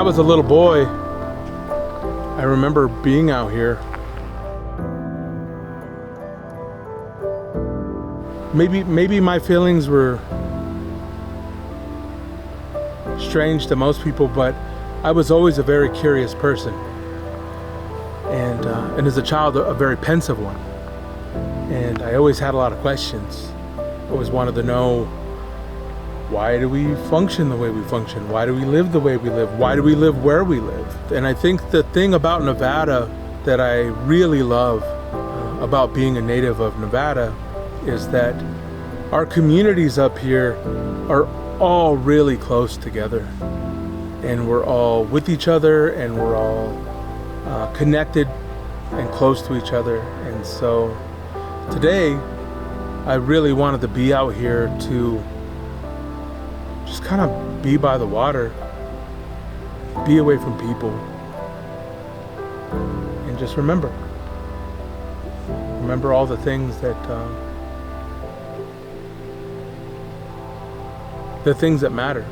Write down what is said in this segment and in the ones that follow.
I was a little boy, I remember being out here. Maybe my feelings were strange to most people, but I was always a very curious person, and as a child, a very pensive one. And I always had a lot of questions. I always wanted to know, why do we function the way we function? Why do we live the way we live? Why do we live where we live? And I think the thing about Nevada that I really love about being a native of Nevada is that our communities up here are all really close together, and we're all with each other, and we're all connected and close to each other. And so today I really wanted to be out here to just kind of be by the water, be away from people, and just remember all the things that matter.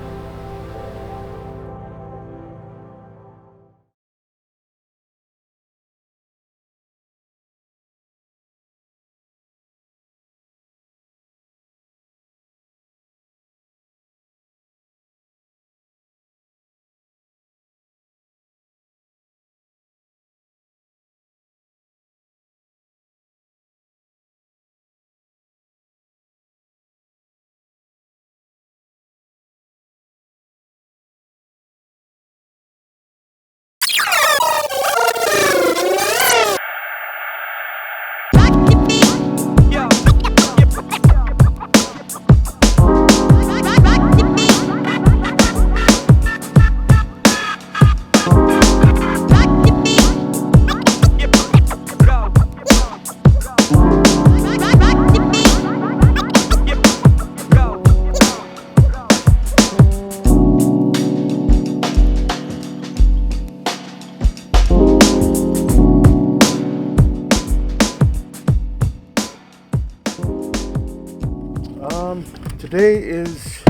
Today is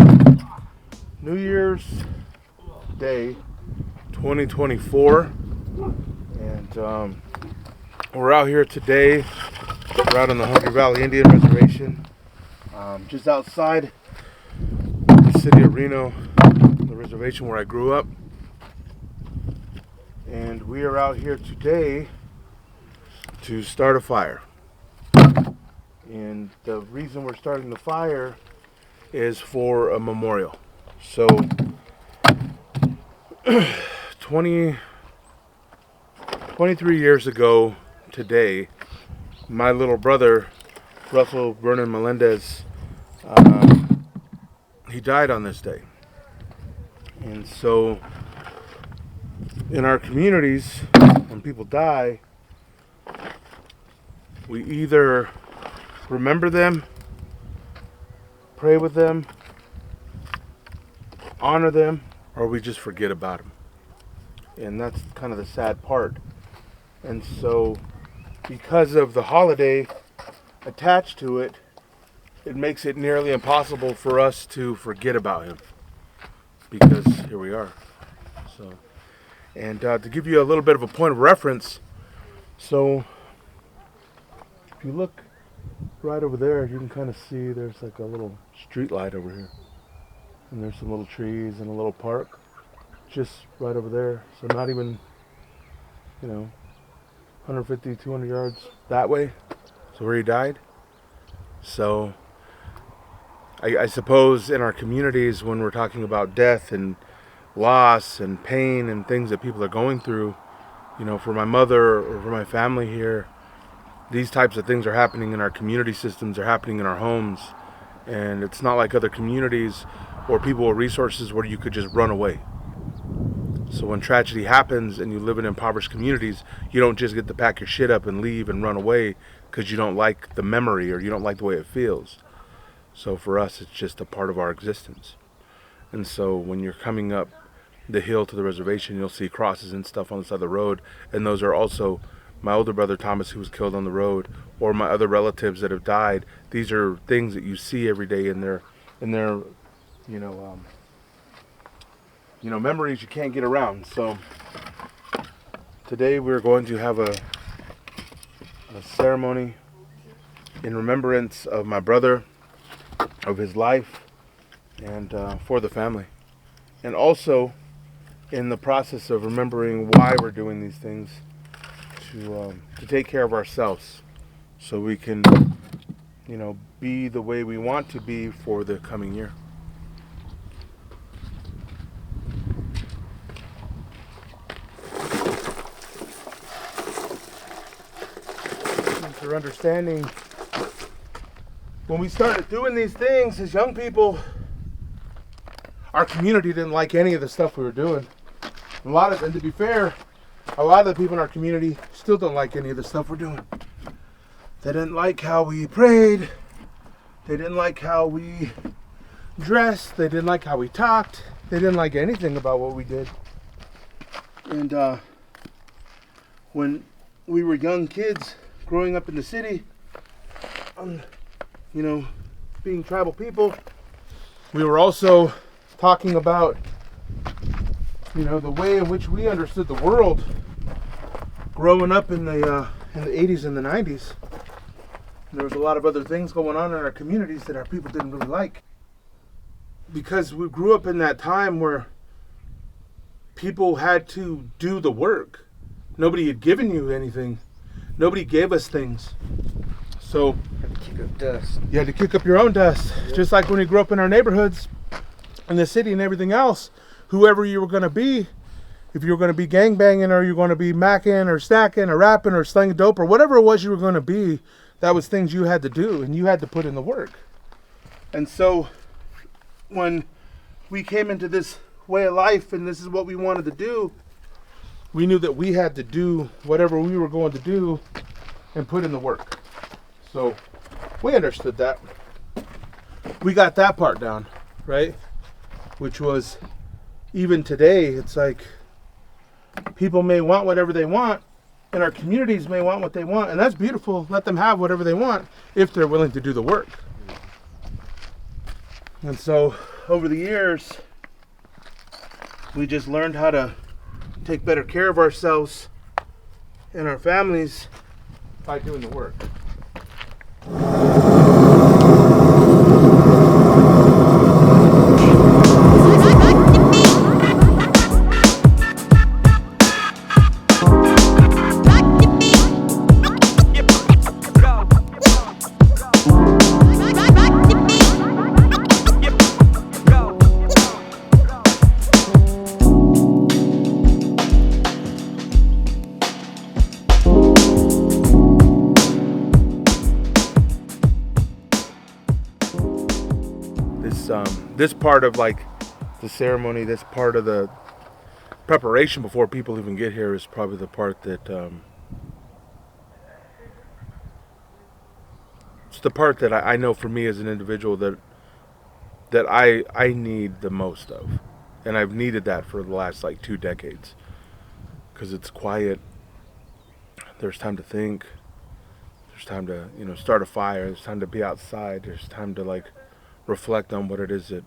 New Year's Day 2024, and we're out here today. We're out on the Hungry Valley Indian Reservation, just outside the city of Reno, the reservation where I grew up. And we are out here today to start a fire. And the reason we're starting the fire is for a memorial. So 23 years ago today, my little brother, Russell Vernon Melendez, he died on this day. And so in our communities, when people die, we either remember them, pray with them, honor them, or we just forget about them. And that's kind of the sad part. And so because of the holiday attached to it, it makes it nearly impossible for us to forget about him, because here we are. So, and to give you a little bit of a point of reference, so if you look right over there, you can kind of see there's like a little street light over here, and there's some little trees and a little park just right over there. So not even, 150, 200 yards that way. So where he died. So I suppose in our communities, when we're talking about death and loss and pain and things that people are going through, for my mother or for my family here, these types of things are happening in our community systems, are happening in our homes. And it's not like other communities or people with resources where you could just run away. So when tragedy happens and you live in impoverished communities, you don't just get to pack your shit up and leave and run away because you don't like the memory or you don't like the way it feels. So for us, it's just a part of our existence. And so when you're coming up the hill to the reservation, you'll see crosses and stuff on the side of the road. And those are also my older brother Thomas, who was killed on the road, or my other relatives that have died. These are things that you see every day in their memories you can't get around. So today we're going to have a ceremony in remembrance of my brother, of his life, and for the family. And also in the process of remembering why we're doing these things, to take care of ourselves so we can, be the way we want to be for the coming year. For understanding, when we started doing these things as young people, our community didn't like any of the stuff we were doing. And to be fair, a lot of the people in our community still don't like any of the stuff we're doing. They didn't like how we prayed. They didn't like how we dressed. They didn't like how we talked. They didn't like anything about what we did. And when we were young kids growing up in the city, being tribal people, we were also talking about, the way in which we understood the world growing up in the 80s and the 90s. There was a lot of other things going on in our communities that our people didn't really like. Because we grew up in that time where people had to do the work. Nobody had given you anything. Nobody gave us things. So you had to kick up dust. You had to kick up your own dust. Yep. Just like when you grew up in our neighborhoods, in the city and everything else, whoever you were going to be, if you were going to be gangbanging or you were going to be macking or stacking or rapping or slinging dope or whatever it was you were going to be, that was things you had to do and you had to put in the work. And so when we came into this way of life and this is what we wanted to do, we knew that we had to do whatever we were going to do and put in the work. So we understood that. We got that part down, right? Which was, even today, it's like people may want whatever they want and our communities may want what they want, and that's beautiful. Let them have whatever they want if they're willing to do the work. And so over the years, we just learned how to take better care of ourselves and our families by doing the work. This part of like the ceremony, this part of the preparation before people even get here is probably the part that it's the part that I know for me as an individual that I need the most of, and I've needed that for the last like 2 decades, because it's quiet. There's time to think. There's time to start a fire. There's time to be outside. There's time to like reflect on what it is that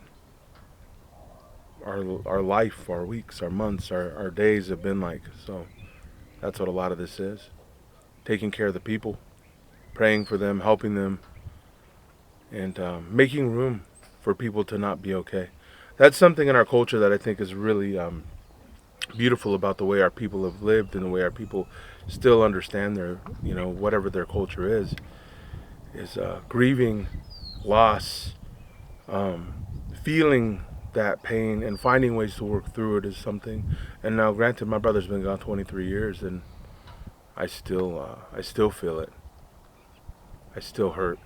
our life, our weeks, our months, our days have been like. So that's what a lot of this is. Taking care of the people, praying for them, helping them, and making room for people to not be okay. That's something in our culture that I think is really beautiful about the way our people have lived and the way our people still understand their, whatever their culture is grieving, loss, feeling that pain and finding ways to work through it is something. And now, granted, my brother's been gone 23 years, and I still feel it. I still hurt,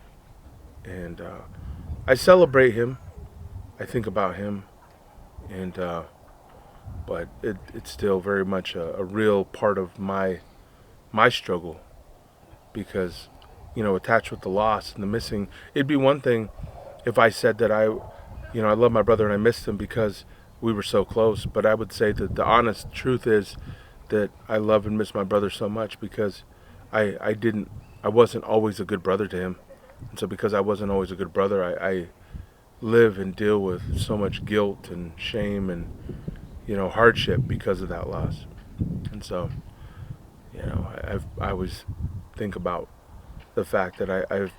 and I celebrate him. I think about him, and but it's still very much a real part of my struggle, because attached with the loss and the missing. It'd be one thing if I said that I love my brother and I missed him because we were so close, but I would say that the honest truth is that I love and miss my brother so much because I wasn't always a good brother to him. And so because I wasn't always a good brother, I live and deal with so much guilt and shame and hardship because of that loss. And so, I always think about the fact that I've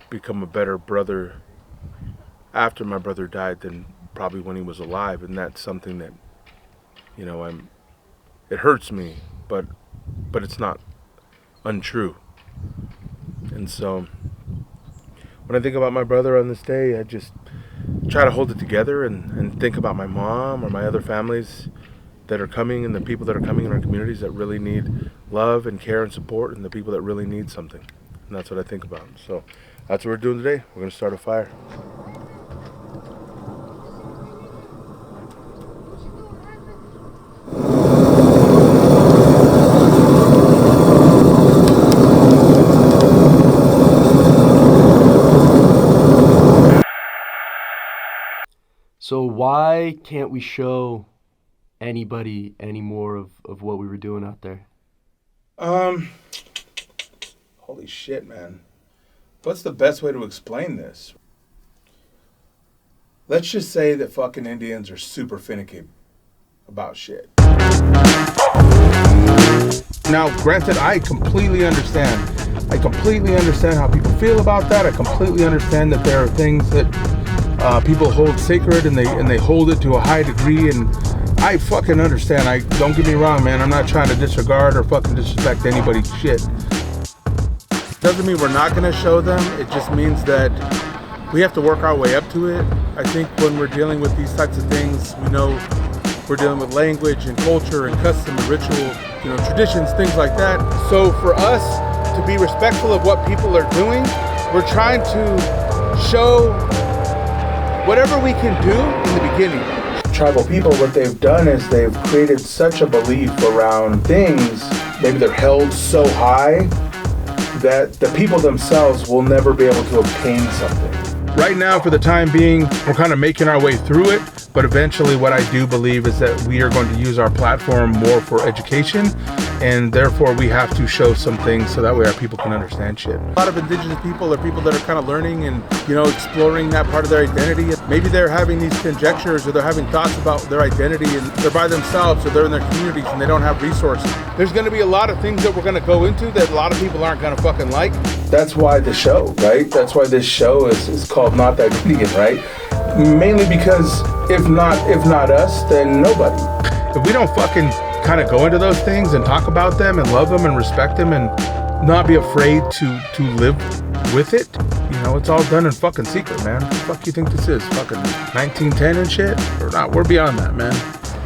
become a better brother after my brother died than probably when he was alive, and that's something that, it hurts me, but it's not untrue. And so, when I think about my brother on this day, I just try to hold it together and think about my mom or my other families that are coming, and the people that are coming in our communities that really need love and care and support, and the people that really need something. And that's what I think about. So that's what we're doing today. We're going to start a fire. So why can't we show anybody any more of what we were doing out there? Holy shit, man. What's the best way to explain this? Let's just say that fucking Indians are super finicky about shit. Now, granted, I completely understand. How people feel about that. I completely understand that there are things that people hold sacred, and they hold it to a high degree, and I fucking understand. Don't get me wrong, man. I'm not trying to disregard or fucking disrespect anybody's shit. Doesn't mean we're not going to show them. It just means that we have to work our way up to it. I think when we're dealing with these types of things, we know we're dealing with language and culture and custom and ritual, traditions, things like that. So for us to be respectful of what people are doing, we're trying to show whatever we can do in the beginning. Tribal people, what they've done is they've created such a belief around things, maybe they're held so high that the people themselves will never be able to obtain something. Right now, for the time being, we're kind of making our way through it, but eventually what I do believe is that we are going to use our platform more for education, and therefore we have to show some things so that way our people can understand shit. A lot of indigenous people are people that are kind of learning and, exploring that part of their identity. Maybe they're having these conjectures, or they're having thoughts about their identity, and they're by themselves, or they're in their communities and they don't have resources. There's going to be a lot of things that we're going to go into that a lot of people aren't going to fucking like. That's why the show, right? That's why this show is called Not That Indian, right? Mainly because if not us, then nobody. If we don't fucking kind of go into those things and talk about them and love them and respect them and not be afraid to live with it, it's all done in fucking secret, man. What the fuck you think this is? Fucking 1910 and shit? Or not? We're beyond that, man.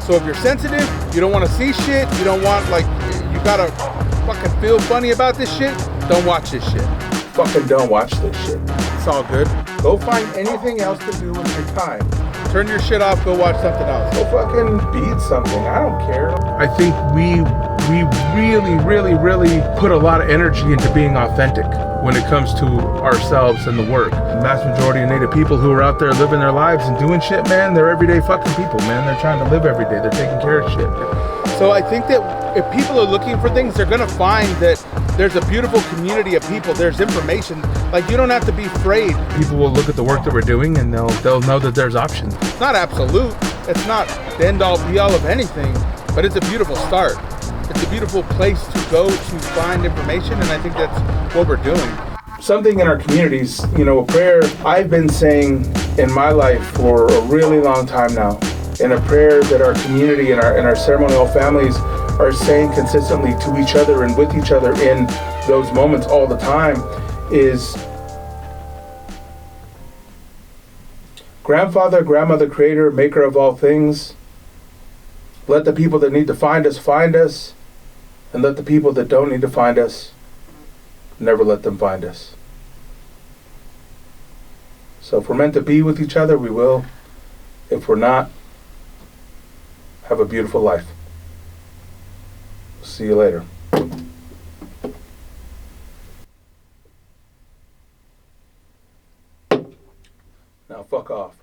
So if you're sensitive, you don't want to see shit, you don't want, you gotta fucking feel funny about this shit, don't watch this shit. Fucking don't watch this shit. It's all good. Go find anything else to do with your time. Turn your shit off, go watch something else. Go fucking beat something, I don't care. I think we really put a lot of energy into being authentic when it comes to ourselves and the work. The vast majority of Native people who are out there living their lives and doing shit, man, they're everyday fucking people, man. They're trying to live every day. They're taking care of shit. So I think that if people are looking for things, they're gonna find that there's a beautiful community of people. There's information. You don't have to be afraid. People will look at the work that we're doing and they'll know that there's options. It's not absolute. It's not the end all be all of anything, but it's a beautiful start. It's a beautiful place to go to find information, and I think that's what we're doing. Something in our communities, a prayer I've been saying in my life for a really long time now, and a prayer that our community and our ceremonial families are saying consistently to each other and with each other in those moments all the time is, Grandfather, Grandmother, Creator, Maker of all things, let the people that need to find us, and let the people that don't need to find us, never let them find us. So if we're meant to be with each other, we will. If we're not, have a beautiful life. See you later. Now fuck off.